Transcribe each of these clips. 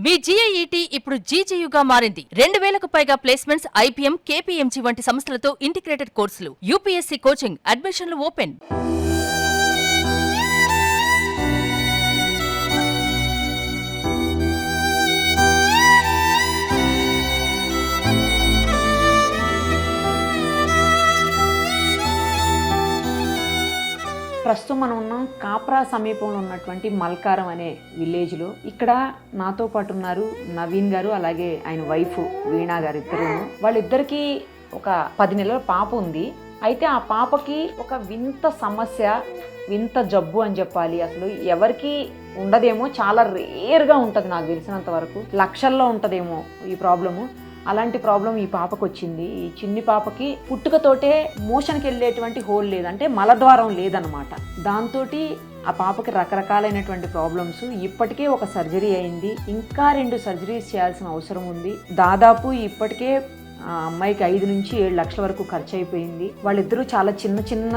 మీ GIET ఇప్పుడు GGUగా మారింది. 2000కు పైగా ప్లేస్మెంట్స్, IPM, KPMG వంటి సంస్థలతో ఇంటిగ్రేటెడ్ కోర్సులు. UPSC కోచింగ్, అడ్మిషన్లు ఓపెన్. ప్రస్తుతం మనం ఉన్నాం కాప్రా సమీపంలో ఉన్నటువంటి మల్కారం అనే విలేజ్లో. ఇక్కడ నాతో పాటు ఉన్నారు నవీన్ గారు, అలాగే ఆయన వైఫ్ వీణా గారు. వాళ్ళిద్దరికీ ఒక 10 నెలల పాప ఉంది. అయితే ఆ పాపకి ఒక వింత సమస్య, వింత జబ్బు అని చెప్పాలి. అసలు ఎవరికి ఉండదేమో, చాలా రేర్గా ఉంటుంది నాకు తెలిసినంత వరకు. లక్షల్లో ఉంటుందేమో ఈ ప్రాబ్లము. అలాంటి ప్రాబ్లం ఈ పాపకు వచ్చింది. ఈ చిన్ని పాపకి పుట్టుకతోటే మోషన్కి వెళ్ళేటువంటి హోల్ లేదు, అంటే మలద్వారం లేదనమాట. దాంతో ఆ పాపకి రకరకాలైనటువంటి ప్రాబ్లమ్స్. ఇప్పటికే ఒక సర్జరీ అయింది, ఇంకా 2 సర్జరీస్ చేయాల్సిన అవసరం ఉంది. దాదాపు ఇప్పటికే ఆ అమ్మాయికి 5 నుంచి 7 లక్షల వరకు ఖర్చు అయిపోయింది. వాళ్ళిద్దరూ చాలా చిన్న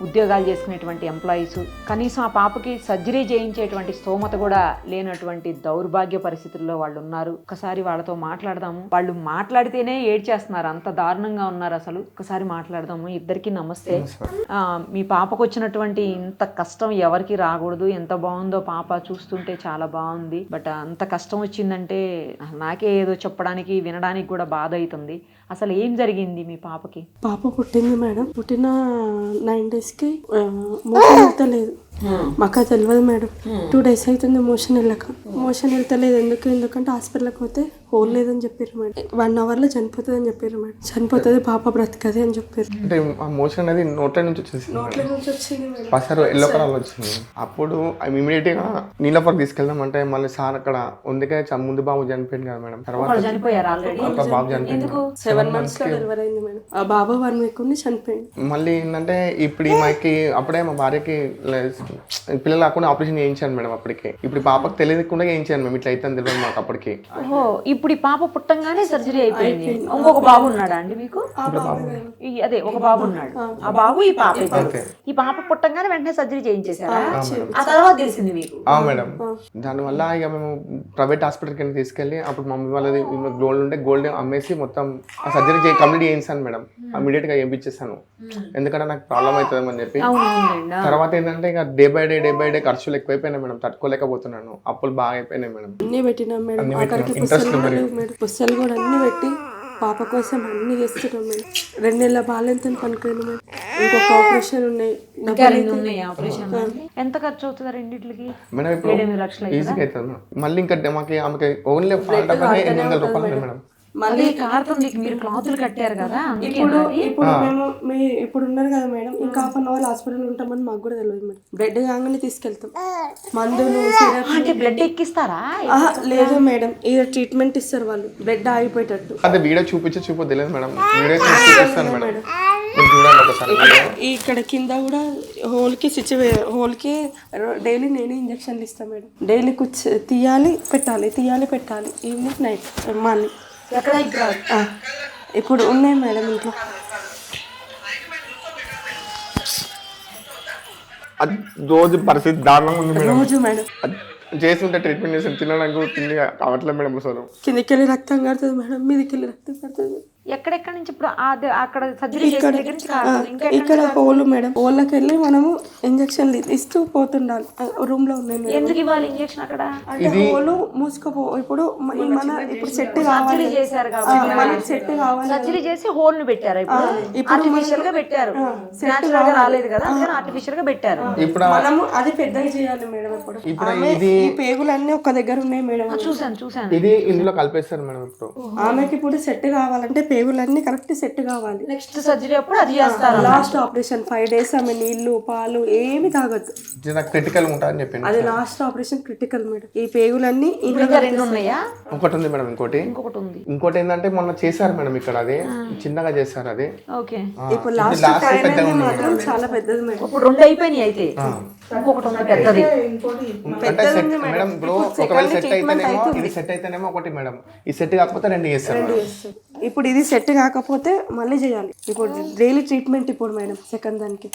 ఉద్యోగాలు చేసుకునేటువంటి ఎంప్లాయీస్. కనీసం ఆ పాపకి సర్జరీ చేయించేటువంటి స్తోమత కూడా లేనటువంటి దౌర్భాగ్య పరిస్థితుల్లో వాళ్ళు ఉన్నారు. ఒకసారి వాళ్ళతో మాట్లాడదాము. వాళ్ళు మాట్లాడితేనే ఏడ్చేస్తున్నారు, అంత దారుణంగా ఉన్నారు అసలు. ఒకసారి మాట్లాడదాము. ఇద్దరికి నమస్తే. మీ పాపకు వచ్చినటువంటి ఇంత కష్టం ఎవరికి రాకూడదు. ఎంత బాగుందో పాప, చూస్తుంటే చాలా బాగుంది. బట్ అంత కష్టం వచ్చిందంటే నాకే ఏదో చెప్పడానికి వినడానికి కూడా బాధ అవుతుంది. అసలు ఏం జరిగింది మీ పాపకి? పాప పుట్టింది మేడం. పుట్టిన 9 డేస్కి మోషన్ వెళ్తలేదు. మాకు తెలియదు మేడం. 2 డేస్ అవుతుంది మోషన్ వెళ్తలేదు. ఎందుకంటే హాస్పిటల్కి పోతే హోల్ లేదని చెప్పారు మేడం. 1 అవర్లో చనిపోతుంది అని చెప్పారు మేడం. చనిపోతుంది, పాప బ్రతకది అని చెప్పారు. అంటే ఆ మోషన్ అనేది నోట్ల నుంచి వచ్చింది మేడం. పసరు ఎల్లో కలర్ వచ్చింది. అప్పుడు ఇమీడియట్ గా నీళ్ళపరకు తీసుకెళ్దాం అంటే మళ్ళీ సార్ అక్కడ ఉందికే ముందు బాబు చనిపోయింది కదా మేడం. తర్వాత బాబు చనిపోయింది. 7 months లో డెలివరీ అయింది మేడం. ఆ బాబు 1 week ఉండి చనిపోయింది. మళ్ళీ ఏంటంటే ఇప్పుడు ఈ మాకి అప్పుడే మా భార్యకి పిల్లలు కాకుండా ఆపరేషన్ చేయించాను మేడం. అప్పటికే ఇప్పుడు పాపకు తెలియకుండా చేయించాను మేము. ఇట్లా అయితే తెలియదు మాకు అప్పటికి. ఇప్పుడు ఈ పాప పుట్టంగానే సర్జరీ అయిపోయింది. ఇంకొక బాబు ఉన్నాడా అండి మీకు? అదే ఒక బాబు ఉన్నాడు. ఆ బాబు ఈ పాప. ఈ పాప పుట్టంగానే వెంటనే సర్జరీ చేయించేసారా? ఆ తర్వాత తెలిసింది మీకు? మేడం. దానివల్ల ఇక మేము ప్రైవేట్ హాస్పిటల్ కింద తీసుకెళ్ళి అప్పుడు మమ్మీ వాళ్ళది గోల్డ్ ఉంటే గోల్డ్ అమ్మేసి మొత్తం ఆ సర్జరీ కంప్లీట్ చేయించాను మేడం. ఇమీడియట్ గా చేయించేసాను, ఎందుకంటే నాకు ప్రాబ్లం అవుతుందని చెప్పి. తర్వాత ఏంటంటే ఇక డే బై డే ఖర్చులు ఎక్కువైపోయినాయి మేడం. తట్టుకోలేకపోతున్నాను. అప్పులు బాగా అయిపోయినాయి మేడం. అన్ని పెట్టినాం మేడం. పుస్తలు కూడా అన్ని పెట్టి పాప కోసం అన్ని చేస్తున్నాం మేడం. 2 నెలల బాలెంత పనుకోండి మేడం. ఇంకొక ఆపరేషన్ ఉన్నాయి. ఎంత ఖర్చు అవుతుంది రెండింటికి? మేడం ఇప్పుడు 7-8 లక్షలు ఈజీగా అవుతుంది మేడం. మళ్ళీ ఇంకా ఆమెకి ఓన్లీ 800 రూపాయలు మేడం. మళ్ళీ కార్తోని మీరు క్లాతులు కట్టారు కదా. ఇప్పుడు మేము ఇప్పుడు ఉన్నారు కదా మేడం, ఇంకా 1/2 hour హాస్పిటల్ ఉంటామని మాకు కూడా తెలియదు మేడం. బ్లడ్ కాగానే తీసుకెళ్తాం. మందులు అంటే బ్లడ్ ఎక్కిస్తారా? లేదు మేడం, ఇది ట్రీట్మెంట్ ఇస్తారు వాళ్ళు, బ్లడ్ ఆగిపోయేటట్టు. అదే వీడియో చూపించో తెలియదు మేడం. వీడియో చూపిస్తాను మేడం. ఇక్కడ కింద కూడా హోల్కి డైలీ నేనే ఇంజక్షన్లు ఇస్తాను మేడం. డైలీ తీయాలి పెట్టాలి ఈవినింగ్ నైట్ మార్నింగ్. ఇప్పుడు ఉన్నాయి మేడం ఇంట్లో. రోజు పరిస్థితి దారుణంగా ఉంది మేడం. రోజు మేడం చేస్తుంటే ట్రీట్మెంట్ చేసి తినడానికి తిండి కావట్లేదు మేడం. అసలు కిందకి వెళ్ళి రక్తం కడుతుంది మేడం, మీదకి వెళ్ళి రక్తం కడుతుంది. ఎక్కడెక్కడ నుంచి ఇప్పుడు అక్కడ సర్జరీ ఇక్కడ హోల్ మేడం. హోల్కి వెళ్ళి మనము ఇంజక్షన్లు ఇస్తూ పోతుండాలి. రూమ్ లో ఉన్నాయి. ఎందుకు ఇవ్వాలి ఇంజక్షన్ అక్కడ? అంటే హోల్ మూసుకోపో. ఇప్పుడు సెట్ కావాలి, సెట్ కావాలి. సర్జరీ చేసి హోల్ ని పెట్టారు. ఇప్పుడు ఆర్టిఫిషియల్ గా పెట్టారు. నేచురల్ గా రాలేదు కదా, ఆర్టిఫిషియల్ గా పెట్టారు. ఇప్పుడు మనము అది పెద్దగా చేయాలి మేడం. ఇప్పుడు ఈ పేగులన్నీ ఒక దగ్గర ఉన్నాయి మేడం. చూసాను. ఇది ఇందులో కలిపేస్తారు మేడం. ఇప్పుడు ఆమెకి ఇప్పుడు సెట్ కావాలంటే పేగులన్నీ కరెక్ట్ సెట్ కావాలి. నెక్స్ట్ సర్జరీ అప్పుడు అది చేస్తారు. లాస్ట్ ఆపరేషన్ 5 days ఆమె నీళ్లు పాలు ఏమి తాగద్దు. క్రిటికల్ ఉంటుందని చెప్పి అది లాస్ట్ ఆపరేషన్ క్రిటికల్ మేడం. ఈ పేగులన్నీ ఇంకా 2 ఉన్నాయా? ఒకటి ఉంది మేడం. ఇంకోటి ఏంటంటే మొన్న చేశారు మేడం. ఇక్కడ అది చిన్నగా చేశారు అది. ఓకే. ఇప్పుడు లాస్ట్ మాత్రం చాలా పెద్దది మేడం. ఇప్పుడు 2 అయిపోయినాయి. అయితే ఇంకొకటి ఉంది పెద్దది. మేడం ఇప్పుడు ఒకవేళ సెట్ అయితేనేమో ఇది సెట్ అయితేనేమో ఒకటి మేడం. ఈ సెట్ కాకపోతే 2 చేస్తారు. ఇప్పుడు ఇది ఇది సెట్ కాకపోతే మళ్ళీ చేయాలి. ఇప్పుడు డైలీ ట్రీట్మెంట్ ఇప్పుడు మేడం సెకండ్ దానికి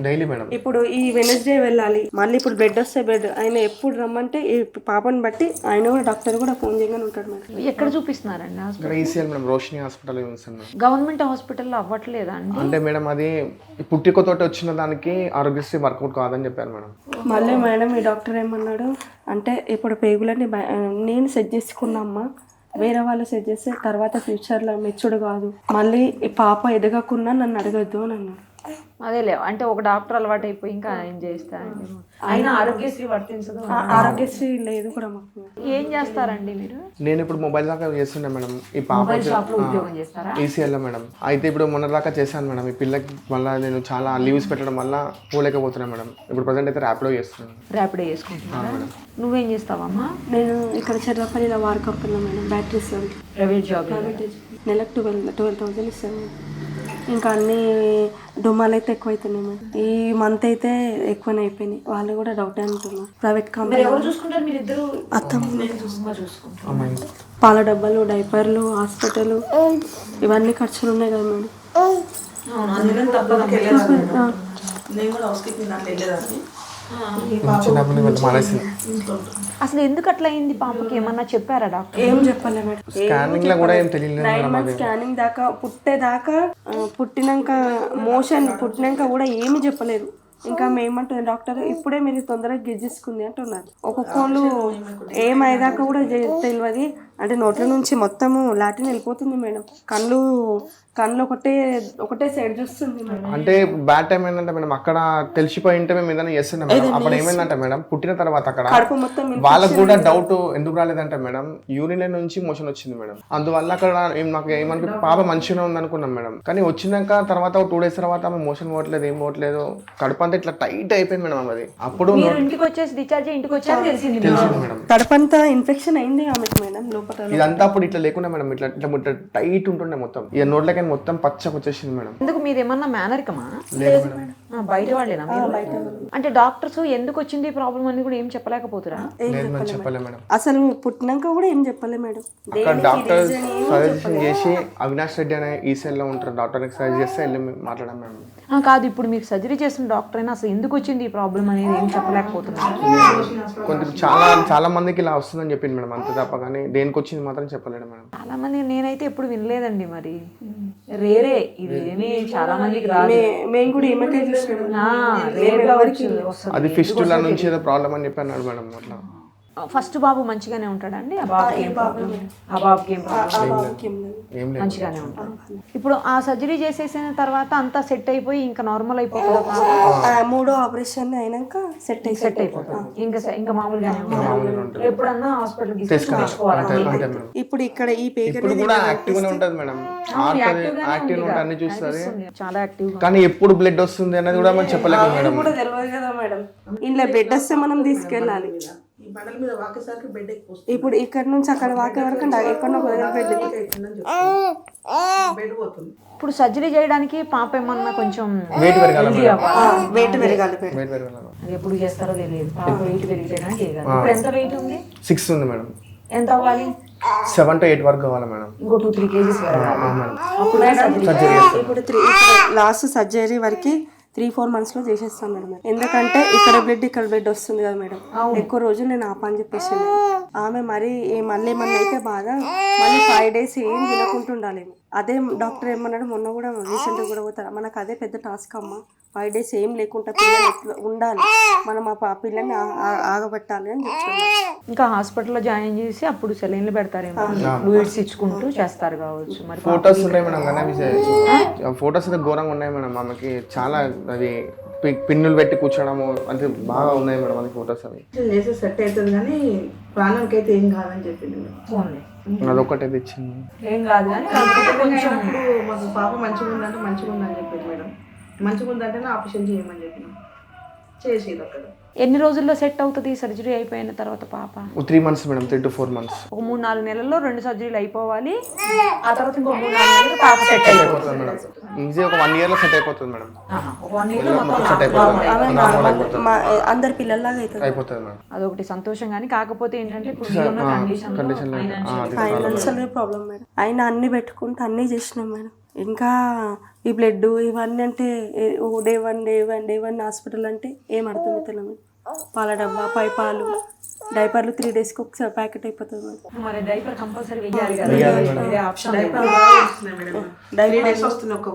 డైలీ మేడం. ఇప్పుడు ఈ వెనస్డే వెళ్ళాలి, మళ్ళీ ఇప్పుడు బెడ్ వస్తే బెడ్ ఆయన ఎప్పుడు రమ్మంటే ఈ పాపని బట్టి ఆయన కూడా డాక్టర్ కూడా ఫోన్ చేయగానే ఉంటాడు మేడం. ఎక్కడ చూపిస్తున్నారండి hospital? ECL madam, Roshini hospital ఉంది. గవర్నమెంట్ హాస్పిటల్లో అవ్వట్లేదా అండి? అంటే మేడం అది పుట్టికతోటి వచ్చిన దానికి ఆరోగ్యశ్రీ వర్కౌట్ కాదని చెప్పారు మేడం. మళ్ళీ మేడం ఈ డాక్టర్ ఏమన్నాడు అంటే ఇప్పుడు పేగులని నేను సెట్ చేసుకున్నామ్మా, వేరే వాళ్ళు సెట్ చేస్తే తర్వాత ఫ్యూచర్లో మెచ్చుడు కాదు, మళ్ళీ ఈ పాప ఎదగకున్నా నన్ను అడగద్దు అని అన్నాడు. అదేలే, అంటే ఒక డాక్టర్ అలవాటు అయిపోయి ఇంకా ఆయన చేస్తారండి. ఆయన ఆరోగ్యశ్రీ వర్తించదు. ఆరోగ్యశ్రీ లేదు కూడా మాకు. ఏం చేస్తారండి మీరు? నేను ఇప్పుడు మొబైల్ దాకా చేస్తుండే మేడం. ఈ పాప ఉద్యోగం చేస్తారా? ఈసీఎల్ లో మేడం. అయితే ఇప్పుడు మొన్న దాకా చేశాను మేడం. ఈ పిల్లకి మళ్ళీ నేను చాలా లీవ్స్ పెట్టడం వల్ల పోలేకపోతున్నాను మేడం. ఇప్పుడు ప్రజెంట్ అయితే ర్యాపిడో చేస్తున్నాను. ర్యాపిడో చేసుకుంటున్నారా? నువ్వేం చేస్తావమ్మా? నేను ఇక్కడ చెర్రపల్లిలో వర్క్ అవుతున్నా మేడం, బ్యాటరీస్ ప్రైవేట్ జాబ్. నెలకు 12,000 ఇస్తాను. ఇంకా అన్ని డుమ్మాలు అయితే ఎక్కువ అవుతున్నాయి మేడం. ఈ మంత్ అయితే ఎక్కువనే అయిపోయినాయి. వాళ్ళు కూడా డౌట్ అంటున్నారు. ప్రైవేట్ కంపెనీ చూసుకుంటారు మీరు ఇద్దరు? అమ్మాయి పాల డబ్బాలు, డైపర్లు, హాస్పిటల్ ఇవన్నీ ఖర్చులు ఉన్నాయి కదా మేడం. చిన్నప్పుడు వెళ్ళి మానేసింది. అసలు ఎందుకు అట్లా అయింది పాపకి? ఏమన్నా చెప్పారా డాక్టర్? ఏం చెప్పలే మేడం. స్కానింగ్ లో కూడా ఏం తెలియలేదు 9 months స్కానింగ్ దాకా, పుట్టేదాకా, పుట్టినాక మోషన్ పుట్టినాక కూడా ఏమి చెప్పలేదు. ఇంకా మేమంటుంది డాక్టర్ ఇప్పుడే మీరు తొందరగా గెజ్జేసుకుంది అంటున్నారు. ఒక్కొక్కళ్ళు ఏమైదాకా కూడా తెలియదు. అంటే నోట్ల నుంచి మొత్తము లాటిన్ వెళ్ళిపోతుంది మేడం. కళ్ళు ఒకటే సైడ్ చూస్తుంది మేడం. అంటే బ్యాడ్ టైం ఏంటంటే మేడం, అక్కడ తెలిసిపోయి ఉంటే మేము ఏదైనా చేస్తున్నాం మేడం. అప్పుడు ఏమైందంటే మేడం, పుట్టిన తర్వాత అక్కడ కడుపు మొత్తం వాళ్ళకు కూడా డౌట్ ఎందుకు రాలేదంటే మేడం, యూరిన్ నుంచి మోషన్ వచ్చింది మేడం. అందువల్ల అక్కడ నాకు ఏమనుకు పాప మంచిగా ఉంది అనుకున్నాం మేడం. కానీ వచ్చినాక తర్వాత 2 days తర్వాత ఆమె మోషన్ పోవట్లేదు, ఏం పోవట్లేదు, కడుపు అంతా ఇట్లా టైట్ అయిపోయింది మేడం. అది అప్పుడు ఇంటికి వచ్చేసి డిశ్చార్జ్ ఇంటికి వచ్చాక తెలిసింది మేడం. కడుపంతా ఇన్ఫెక్షన్ అయింది ఆమెకు మేడం లోపల. ఇదంతా అప్పుడు ఇట్లా లేకుండా మేడం, ఇట్లా ఇట్లా టైట్ ఉంటుండే మొత్తం. ఇక నోట్లకైనా మొత్తం పచ్చగా వచ్చేసింది మేడం. ఎందుకు మీరు ఏమన్నా మేనరికమా? లేదు మేడం. బయట వాళ్ళేనా? అంటే డాక్టర్స్ ఎందుకు వచ్చింది ప్రాబ్లం అని కూడా ఏం చెప్పలేకపోతురా? చెప్పలే మేడం. అసలు పుట్టినాక కూడా ఏం చెప్పలే మేడం. అక్కడ డాక్టర్ సజెషన్ చేసి అవినాష్ రెడ్డి అనే ఈసీఎల్ లో ఉంటారు, డాక్టర్ సజెస్ట్ చేస్తే వెళ్ళి మాట్లాడాం మేడం. కాదు, ఇప్పుడు మీకు సర్జరీ చేసిన డాక్టర్ అయినా అసలు ఎందుకు వచ్చింది ఈ ప్రాబ్లం అనేది ఏం చెప్పలేకపోతున్నారు. కొంచెం చాలా మందికి ఇలా వస్తుందని చెప్పింది మేడం, అంతే తప్ప కానీ దేనికి వచ్చింది మాత్రం చెప్పలేడు మేడం. చాలా మంది నేనైతే ఎప్పుడు వినలేదండి. మరి రేరే ఇది ఏమి చాలా మందికి రాదు. మేము కూడా ఏమైతే అది ఫిస్టులా నుంచి ఏదో ప్రాబ్లం అని చెప్పి అన్నాడు మేడం. అట్లా ఫస్ట్ బాబు మంచిగానే ఉంటాడండి? ఆ బాబుకి ఏం ప్రాబ్లం? మంచిగానే ఉంటాడు. ఇప్పుడు ఆ సర్జరీ చేసేసిన తర్వాత అంతా సెట్ అయిపోయి ఇంకా నార్మల్ అయిపోతుంది. 3వ ఆపరేషన్ అయినాక సెట్ అయిపోతుంది. ఇంకా మామూలుగానే ఉంటాడు. ఎప్పుడన్నా హాస్పిటల్ తీసుకోవాలి. ఇప్పుడు ఇక్కడ ఈ ఇప్పుడు కూడా యాక్టివ్ గానే ఉంటది మేడం. యాక్టివ్ గా అన్ని చూస్తుంది, చాలా యాక్టివ్. కానీ ఎప్పుడు బ్లడ్ వస్తుంది అనేది కూడా మనం చెప్పలేము మేడం. కూడా తెలియదు కదా మేడం. ఇంట్లో బెడ్ వస్తే మనం తీసుకెళ్ళాలి. ఇప్పుడు ఇక్కడ నుంచి అక్కడ వాకే వరకు ఎక్కడో బెడ్ పోతుంది. ఇప్పుడు సర్జరీ చేయడానికి పాప ఏమన్నా కొంచెం వెయిట్ పెరగాలి. ఎప్పుడు చేస్తారో తెలియదు. పాప వెయిట్ పెరిగితేనే చేయగలరు. ఇప్పుడు ఎంత వెయిట్ ఉంది? 6 ఉంది మేడం. ఎంత అవ్వాలి? 7 to 8 వరకు కావాలి మేడం. ఇంకో 2-3 kgs ఇప్పుడు లాస్ట్ సర్జరీ వరకు 3-4 months లో చేసేస్తాను మేడం. ఎందుకంటే ఇక్కడ బ్లడ్ వస్తుంది కదా మేడం, ఎక్కువ రోజులు నేను ఆపని చెప్పేసి ఆమె మరి మళ్ళీ ఏమన్నా అయితే బాగా మళ్ళీ 5 days ఏం తినకుంటుండాలి. అదే డాక్టర్ ఏమన్నాడు మొన్న కూడా రీసెంట్గా కూడా పోతారు, మనకు అదే పెద్ద టాస్క్ అమ్మ. 5 days ఏం లేకుండా పిల్లలు ఉండాలి, మనం ఆ పిల్లల్ని ఆగబెట్టాలి అని చెప్తాను. ఇంకా హాస్పిటల్లో జాయిన్ చేసి అప్పుడు సెలైన్లు పెడతారేమో, ఫ్లూయిడ్స్ ఇచ్చుకుంటూ చేస్తారు కావచ్చు. మరి ఫోటోస్ ఉన్నాయి మేడం, కానీ ఫోటోస్ అయితే ఘోరంగా ఉన్నాయి మేడం. ఆమెకి చాలా అది పిన్నులు పెట్టి కూర్చోడము అంటే బాగా ఉన్నాయి మేడం అది ఫోటోస్. అవి చేస్తే సెట్ అవుతుంది కానీ ప్రాణంకి అయితే ఏం కాదని చెప్పింది. అదొకటి ఇచ్చింది, ఏం కాదు కానీ కొంచెం మాకు పాప మంచిగా ఉందంటే మంచిగా ఉందని చెప్పింది మేడం. మంచిగా ఉందంటే ఆపరేషన్ చేయమని చెప్పినాం, చేసేది అక్కడ. ఎన్ని రోజుల్లో సెట్ అవుతుంది సర్జరీ అయిపోయిన తర్వాత పాప? 3 months మేడం, 3 to 4 months. ఒక 3-4 నెలల్లో 2 సర్జరీలు అయిపోవాలి. ఆ తర్వాత ఇంకో 3-4 నెలలు పాప సెట్ అయిపోతుంది మేడం. ఈజీ ఒక 1 year లో సెట్ అయిపోతుంది మేడం. ఒక 1 year లో మొత్తం సెట్ అయిపోతుంది, అందరి పిల్లల్లాగా అవుతుంది. అయిపోతుంది మేడం. అదొకటి సంతోషం. కానీ కాకపోతే ఏంటంటే ఇప్పుడు ఉన్న కండిషన్ ఫైనాన్షియల్ ప్రాబ్లం మేడం. ఆయన అన్ని పెట్టుకుంటే అన్నీ చేసినాం మేడం. ఇంకా ఈ బ్లడ్ ఇవన్నీ అంటే డే వన్ హాస్పిటల్ అంటే ఏం అర్థమవుతలే మేడం. పాల డబ్బా, పై పాలు, డైపర్లు 3 daysకి ఒకసారి ప్యాకెట్ అయిపోతుంది మేడం. మరి డైపర్ కంపల్సరీ వేయాలి కదా, వేరే ఆప్షన్ లేదు. డైపర్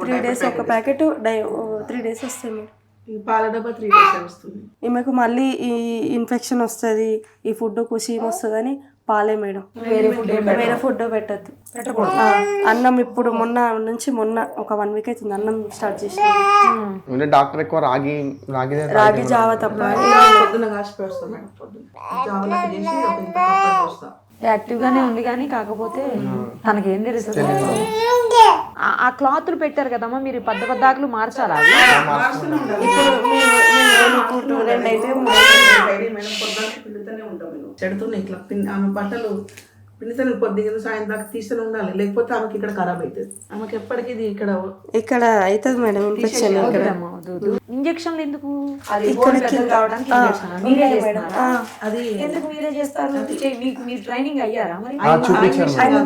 3 days ఒక ప్యాకెట్ 3 days వస్తాయి మేడం. ఈ పాల డబ్బా 3 days వస్తుంది. ఈమెకు మళ్ళీ ఈ ఇన్ఫెక్షన్ వస్తుంది, ఈ ఫుడ్ కుషీం వస్తుంది అని పాలే మేడం. వేరే ఫుడ్ పెట్టద్దు. అన్నం ఇప్పుడు మొన్న ఒక 1 week అవుతుంది అన్నం స్టార్ట్ చేసిన. డాక్టర్ ఎక్కువ రాగి జావ తప్ప పొద్దున కాసి పెడతాం మేడం. పొద్దున జావలకు చేసి ఒక ఇంత కప్పని పోస్తాం. యాక్టివ్ గానే ఉంది కానీ కాకపోతే తనకేం తెలుస్తుంది. ఆ క్లాత్లు పెట్టారు కదమ్మా, మీరు పద్దాకులు మార్చాలా? పిండితోనే ఉంటాం మేము. చెడుతున్నాయి ఇట్లా ఆమె బట్టలు పిండితోనే పొద్దున్న సాయం దాకా తీస్తూనే ఉండాలి, లేకపోతే ఆమెకి ఇక్కడ ఖరాబ్ అవుతుంది. ఆమెకి ఎప్పటికీ ఇది ఇక్కడ అవుతుంది మేడం ఇన్ఫెక్షన్. ఇంజక్షన్లు ఎందుకు? అది ఎందుకు మీరే చేస్తారు? మీకు మీరు ట్రైనింగ్ అయ్యారా మరి? ఆయన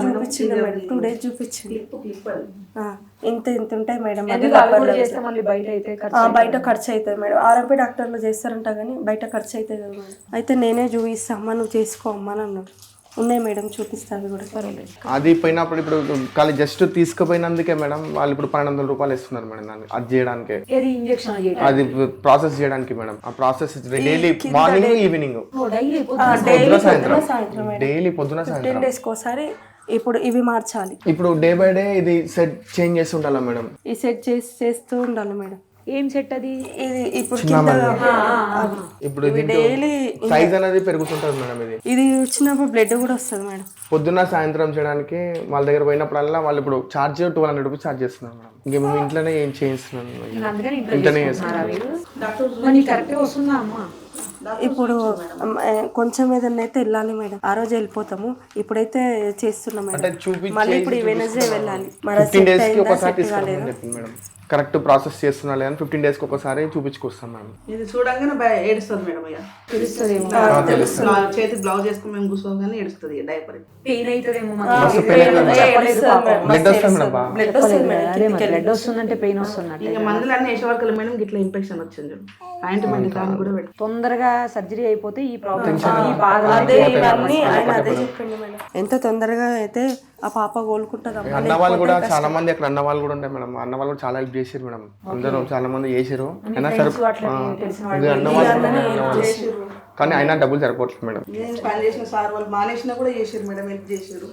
చూపించింది మేడం, 2 days చూపించింది. ఇంత ఉంటాయి మేడం. చేస్తే మళ్ళీ బయట అయితే బయట ఖర్చు అవుతుంది మేడం. ఆర్ఎంపీ డాక్టర్లు చేస్తారంట కానీ బయట ఖర్చు అవుతుంది కదా మేడం. అయితే నేనే చూపిస్తా అమ్మా, నువ్వు చేసుకో అమ్మా అని అన్నాడు. ఉన్నాయి మేడం, చూపిస్తాను కూడా. పర్వాలేదు. అది పోయినప్పుడు ఇప్పుడు ఖాళీ జస్ట్ తీసుకుపోయినందుకే మేడం వాళ్ళు ఇప్పుడు 1200 రూపాయలు ఇస్తున్నారు మేడం దాన్ని అది చేయడానికి. అది ప్రాసెస్ చేయడానికి మేడం. ఆ process daily morning evening daily పొద్దున 10 days ఒకసారి. ఇప్పుడు ఇవి మార్చాలి. ఇప్పుడు డే బై డే ఇది సెట్ చేంజ్ చేస్తూ ఉండాలా మేడం? ఈ సెట్ చేస్తూ ఉండాలి మేడం. ఏం సెట్ అది? ఇది ఇప్పుడు ఇప్పుడు డైలీ సైజ్ అనేది పెరుగుతుంటది మేడం. ఇది వచ్చినప్పుడు బ్లడ్ కూడా వస్తుంది మేడం. పొద్దున్న సాయంత్రం చేయడానికి వాళ్ళ దగ్గర పోయినప్పుడల్లా వాళ్ళు ఇప్పుడు ఛార్జ్ 1200 రూపీస్ ఛార్జ్ చేస్తున్నారు మేడం. ఇంక మేము ఇంట్లోనే ఏం చేయిస్తున్నాను, ఇంట్లోనే చేస్తున్నాను. ఇప్పుడు కొంచెం ఏదన్నా అయితే వెళ్ళాలి మేడం. ఆ రోజు వెళ్ళిపోతాము. ఇప్పుడైతే చేస్తున్నాం మేడం. మళ్ళీ ఇప్పుడు Wednesday వెళ్ళాలి. 15 days కి ఒకసారి తీసుకెళ్ళమని చెప్పింది మేడం. కరెక్ట్ ప్రాసెస్ చేస్తున్నా లేదని 15 days కి ఒకసారి చూపించుకొస్తాం మేడం. ఇది చూడంగానే ఏడుస్తుంది మేడం. ఇక చేతి బ్లౌజ్ వేసుకుని మేము కూర్చోగానే ఏడుస్తుంది. డైపర్ బ్లడ్ వస్తుందంటే పెయిన్ వస్తుంది. ఇక మందులన్నీ వేసే వరకు మేడం ఇట్లా ఇన్ఫెక్షన్ వచ్చింది. ఆయింట్మెంట్ కానీ కూడా పెట్టి తొందరగా సర్జరీ అయిపోతే ఈ ప్రాబ్లమ్ ఎంత తొందరగా అయితే ఆ పాప కోలుకుంటుంది. అన్న వాళ్ళు కూడా చాలా మంది అక్కడ అన్న వాళ్ళు కూడా ఉంటాయి మేడం. అన్న వాళ్ళు కూడా చాలా హెల్ప్ చేసారు మేడం. అందరూ చాలా మంది చేసారు. అయినా సరే అన్న వాళ్ళు కానీ అయినా డబ్బులు సరిపోవట్లేదు మేడం. పని చేసిన సార్ వాళ్ళు మానేసినా కూడా చేసారు మేడం, హెల్ప్ చేసారు.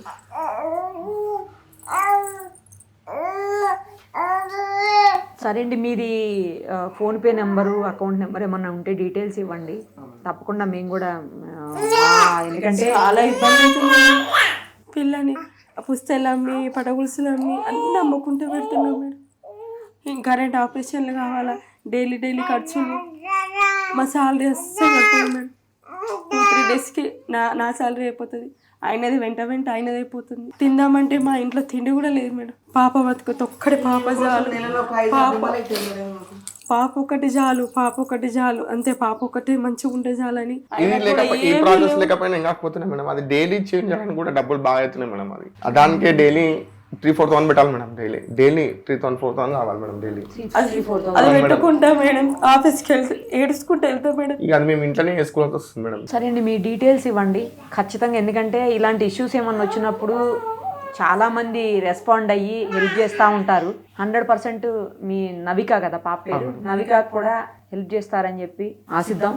సరే అండి, మీది ఫోన్పే నెంబరు, అకౌంట్ నెంబర్ ఏమన్నా ఉంటే డీటెయిల్స్ ఇవ్వండి. తప్పకుండా మేము కూడా, ఎందుకంటే చాలా ఇబ్బంది అవుతుంది పిల్లని. పుస్తకాలు అమ్మి పటగులుసులు అమ్మి అన్నీ అమ్ముకుంటూ పెడుతున్నాం మేడం. ఇంకా 2 ఆపరేషన్లు కావాలా, డైలీ ఖర్చులు. మా శాలరీ అస్సలు అయిపోతుంది మేడం. 2-3 daysకి నా శాలరీ అయిపోతుంది. ఆయనది వెంట ఆయనది అయిపోతుంది. తిందామంటే మా ఇంట్లో తిండి కూడా లేదు మేడం. పాప బతుకుతో ఒక్కడి పాప చాలు, పాప ఒకటి చాలు అంతే. పాప ఒకటి మంచిగా ఉంటే చాలని. ఈ ప్రాసెస్ లేకపోయినా ఇంకా పోతున్నాయి మేడం. అది డైలీ చేంజ్ చేయడానికి కూడా డబ్బులు బాగా అవుతున్నాయి మేడం. అది దానికే డైలీ 3,000-4,000 పెట్టాలి మేడం. డైలీ 3,000-4,000 కావాలి మేడం. డైలీ అది పెట్టుకుంటా మేడం. ఆఫీస్కి వెళ్తే ఏడుచుకుంటూ వెళ్తా మేడం. ఇక అది మేము ఇంట్లోనే వేసుకోవాల్సి వస్తుంది మేడం. సరే అండి, మీ డీటెయిల్స్ ఇవ్వండి ఖచ్చితంగా. ఎందుకంటే ఇలాంటి ఇష్యూస్ ఏమన్నా వచ్చినప్పుడు చాలామంది రెస్పాండ్ అయ్యి హెల్ప్ చేస్తూ ఉంటారు. 100% మీ నవిక కదా పాప పేరు, నవిక కూడా హెల్ప్ చేస్తారని చెప్పి ఆశిద్దాం.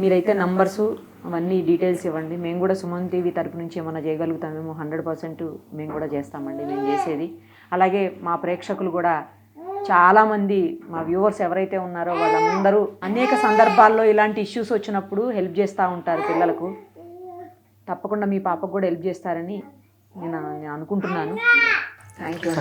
మీరైతే నంబర్సు అవన్నీ డీటెయిల్స్ ఇవ్వండి. మేము కూడా సుమన్ టీవీ తరపు నుంచి ఏమైనా చేయగలుగుతామేమో 100% మేము కూడా చేస్తామండి, మేము చేసేది. అలాగే మా ప్రేక్షకులు కూడా చాలామంది, మా వ్యూవర్స్ ఎవరైతే ఉన్నారో వాళ్ళందరూ అనేక సందర్భాల్లో ఇలాంటి ఇష్యూస్ వచ్చినప్పుడు హెల్ప్ చేస్తూ ఉంటారు పిల్లలకు. తప్పకుండా మీ పాపకు కూడా హెల్ప్ చేస్తారని నేను అనుకుంటున్నాను. Thank you.